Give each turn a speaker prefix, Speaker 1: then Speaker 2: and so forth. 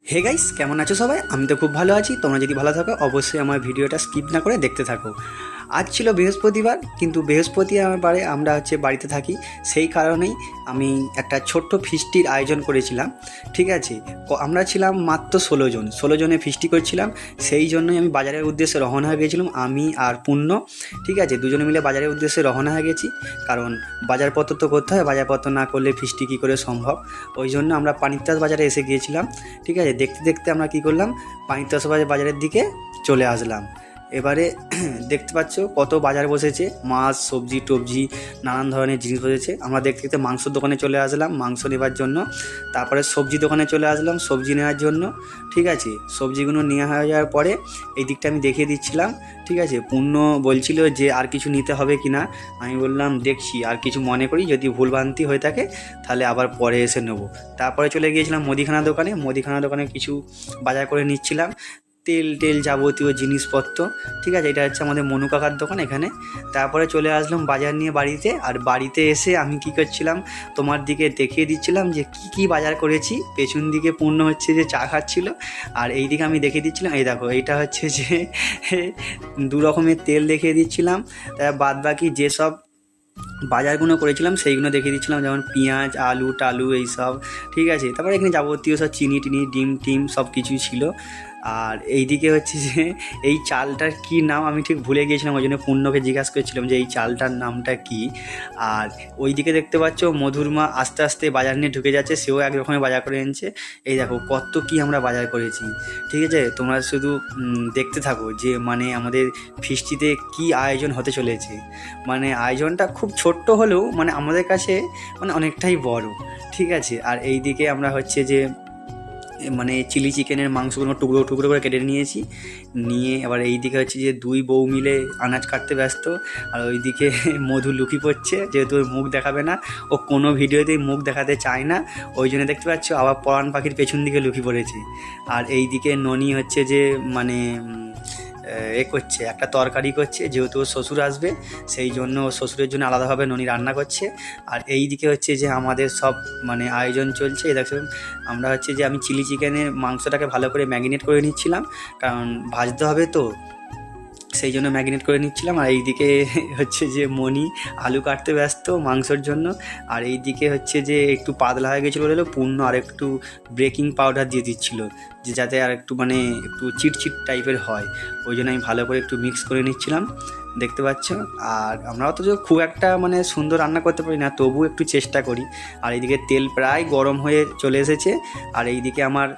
Speaker 1: Hey guys, কেমন আছো সবাই? আমি তো খুব ভালো আছি। তোমরা যদি ভালো থাকো অবশ্যই আমার ভিডিওটা স্কিপ না করে দেখতে থাকো। আজ ছিল বৃহস্পতিবার, কিন্তু বৃহস্পতিবারে আমরা বাড়িতে থাকি। সেই কারণেই আমি একটা ছোট্ট ফিস্টির আয়োজন করেছিলাম। ঠিক আছে, আমরা ছিলাম মাত্র 16 জনে ফিস্টি করছিলাম। সেই জন্যই আমি বাজারের উদ্দেশ্যে রওনা হয়ে গেছিলাম, আমি আর পূর্ণ। ঠিক আছে, দুজনে মিলে বাজারের উদ্দেশ্যে রওনা হয়ে গেছি, কারণ বাজারপত্র তো করতে হয়। বাজারপত্র না করলে ফিস্টি কী করে সম্ভব? ওই জন্য আমরা পানিত্রাস বাজারে এসে গিয়েছিলাম। ঠিক আছে, দেখতে দেখতে আমরা কী করলাম, পানিত্রাস বাজারের দিকে চলে আসলাম। এবারে দেখতে পাচ্ছ কত বাজার বসেছে, মাছ, সবজি টবজি, নানান ধরনের জিনিস বসেছে। আমরা দেখতে দেখতে মাংসর দোকানে চলে আসলাম মাংস নেবার জন্য। তারপরে সবজি দোকানে চলে আসলাম সবজি নেওয়ার জন্য। ঠিক আছে, সবজিগুলো নেওয়া হয়ে যাওয়ার পরে এই দিকটা আমি দেখিয়ে দিচ্ছিলাম। ঠিক আছে, পূর্ণ বলছিল যে আর কিছু নিতে হবে কি না। আমি বললাম দেখছি, আর কিছু মনে করি যদি ভুলভ্রান্তি হয়ে থাকে তাহলে আবার পরে এসে নেবো। তারপরে চলে গিয়েছিলাম মুদিখানা দোকানে কিছু বাজার করে নিচ্ছিলাম, তেল যাবতীয় জিনিসপত্র। ঠিক আছে, এটা হচ্ছে আমাদের মনু কাকার দোকান এখানে। তারপরে চলে আসলাম বাজার নিয়ে বাড়িতে। আর বাড়িতে এসে আমি কী করছিলাম তোমার দিকে দেখিয়ে দিচ্ছিলাম যে কী কী বাজার করেছি। পেছন দিকে পূর্ণ হচ্ছে যে চা খাচ্ছিল, আর এই দিকে আমি দেখিয়ে দিচ্ছিলাম, এই দেখো এইটা হচ্ছে যে দু রকমের তেল দেখিয়ে দিচ্ছিলাম। বাদ বাকি যেসব বাজারগুলো করেছিলাম সেইগুলো দেখিয়ে দিচ্ছিলাম, যেমন পেঁয়াজ, আলু টালু এইসব। ঠিক আছে, তারপরে এখানে যাবতীয় সব চিনি টিনি, ডিম টিম সব কিছুই ছিল। আর এইদিকে হচ্ছে যে এই চালটার কী নাম আমি ঠিক ভুলে গিয়েছিলাম, ওই জন্য পূর্ণকে জিজ্ঞাসা করছিলাম যে এই চালটার নামটা কী। আর ওই দিকে দেখতে পাচ্ছ মধুর মা আস্তে আস্তে বাজার নিয়ে ঢুকে যাচ্ছে, সেও এক রকমের বাজার করে এনেছে। এই দেখো কত কী আমরা বাজার করেছি। ঠিক আছে, তোমরা শুধু দেখতে থাকো যে মানে আমাদের ফিস্টিতে কী আয়োজন হতে চলেছে। মানে আয়োজনটা খুব ছোট্ট হলেও মানে আমাদের কাছে মানে অনেকটাই বড়। ঠিক আছে, আর এই দিকে আমরা হচ্ছে যে মানে চিলি চিকেনের মাংসগুলো টুকরো টুকরো করে কেটে নিয়েছি। নিয়ে এবার এই দিকে হচ্ছে যে দুই বউ মিলে আনাজ কাটতে ব্যস্ত। আর ওই দিকে মধু লুকি পড়ছে, যেহেতু ওর মুখ দেখাবে না, ও কোনো ভিডিওতেই মুখ দেখাতে চায় না। ওই জন্য দেখতে পাচ্ছ আবার পরাণ পাখির পেছন দিকে লুকি পড়েছে। আর এই দিকে ননি হচ্ছে যে মানে করছে, একটা তরকারি করছে, যেহেতু ওর শ্বশুর আসবে সেই জন্য ওর শ্বশুরের জন্য আলাদাভাবে ননি রান্না করছে। আর এই দিকে হচ্ছে যে আমাদের সব মানে আয়োজন চলছে। দেখো আমরা হচ্ছে যে আমি চিলি চিকেনের মাংসটাকে ভালো করে ম্যারিনেট করে নিচ্ছিলাম, কারণ ভাজতে হবে তো, সেই জন্য ম্যারিনেট করে নিচ্ছিলাম। আর এইদিকে হচ্ছে যে মণি আলু কাটতে ব্যস্ত মাংসর জন্য। আর এই দিকে হচ্ছে যে একটু পাতলা হয়ে গেছিলো বলে পূর্ণ আর একটু বেকিং পাউডার দিয়ে দিচ্ছিল, যে যাতে আর একটু মানে একটু চিটচিট টাইপের হয়। ওই জন্য আমি ভালো করে একটু মিক্স করে নিচ্ছিলাম, দেখতে পাচ্ছ। আর আমরা অথচ খুব একটা মানে সুন্দর রান্না করতে পারি না, তবু একটু চেষ্টা করি। আর এইদিকে তেল প্রায় গরম হয়ে চলে এসেছে। আর এইদিকে আমার